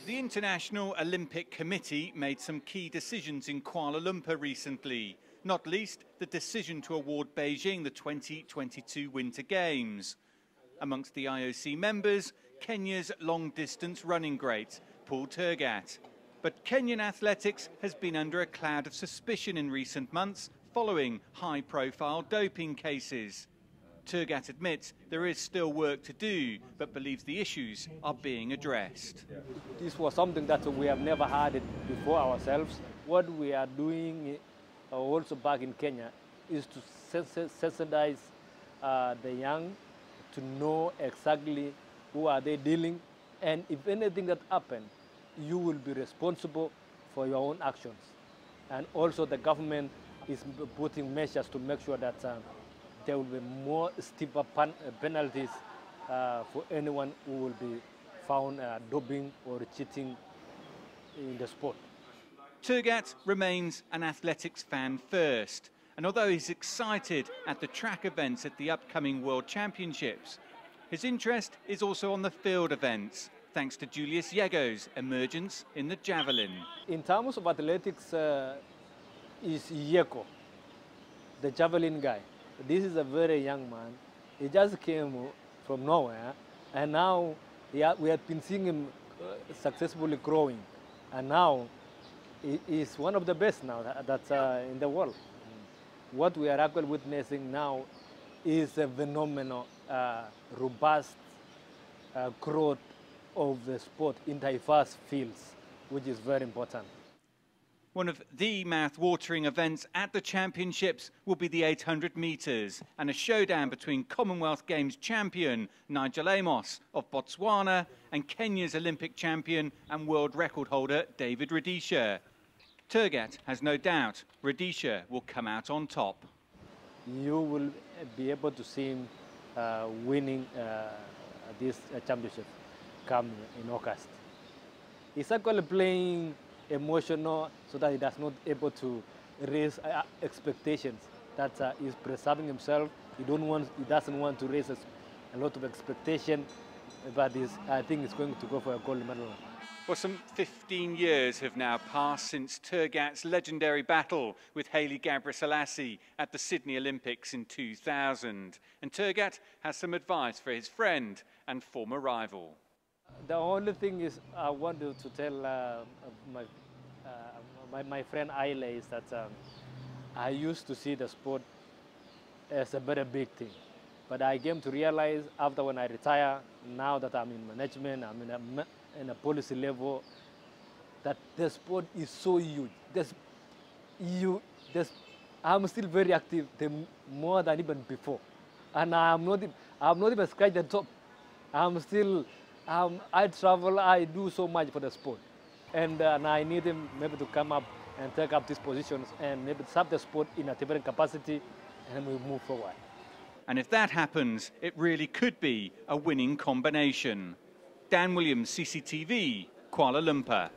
The International Olympic Committee made some key decisions in Kuala Lumpur recently, not least the decision to award Beijing the 2022 Winter Games. Amongst the IOC members, Kenya's long-distance running great, Paul Tergat. But Kenyan athletics has been under a cloud of suspicion in recent months following high-profile doping cases. Tergat admits there is still work to do, but believes the issues are being addressed. This was something that we have never had it before ourselves. What we are doing also back in Kenya is to sensitize the young to know exactly who are they dealing, and if anything that happens, you will be responsible for your own actions. And also the government is putting measures to make sure that there will be more stiffer penalties for anyone who will be found doping or cheating in the sport. Tergat remains an athletics fan first, and although he's excited at the track events at the upcoming World Championships, his interest is also on the field events, thanks to Julius Yego's emergence in the javelin. In terms of athletics, is Yego, the javelin guy. This is a very young man. He just came from nowhere, and now we have been seeing him successfully growing, and now he is one of the best now that's in the world. What we are actually witnessing now is a phenomenal, robust growth of the sport in diverse fields, which is very important. One of the mouth-watering events at the championships will be the 800 metres and a showdown between Commonwealth Games champion Nigel Amos of Botswana and Kenya's Olympic champion and world record holder David Rudisha. Tergat has no doubt Rudisha will come out on top. You will be able to see him winning this championship come in August. He's actually playing emotional so that he does not able to raise expectations. That he's preserving himself. He doesn't want to raise a lot of expectation, but I think he's going to go for a gold medal. Well, some 15 years have now passed since Tergat's legendary battle with Haile Gebrselassie at the Sydney Olympics in 2000. And Tergat has some advice for his friend and former rival. The only thing is I wanted to tell my friend Haile is that I used to see the sport as a very big thing. But I came to realize after when I retire, now that I'm in management, I'm in a policy level, that the sport is so huge. I'm still very active, more than even before. And I'm not even scratched the top. I'm still, I travel, I do so much for the sport. And I need him maybe to come up and take up these positions and maybe serve the sport in a different capacity, and we move forward. And if that happens, it really could be a winning combination. Dan Williams, CCTV, Kuala Lumpur.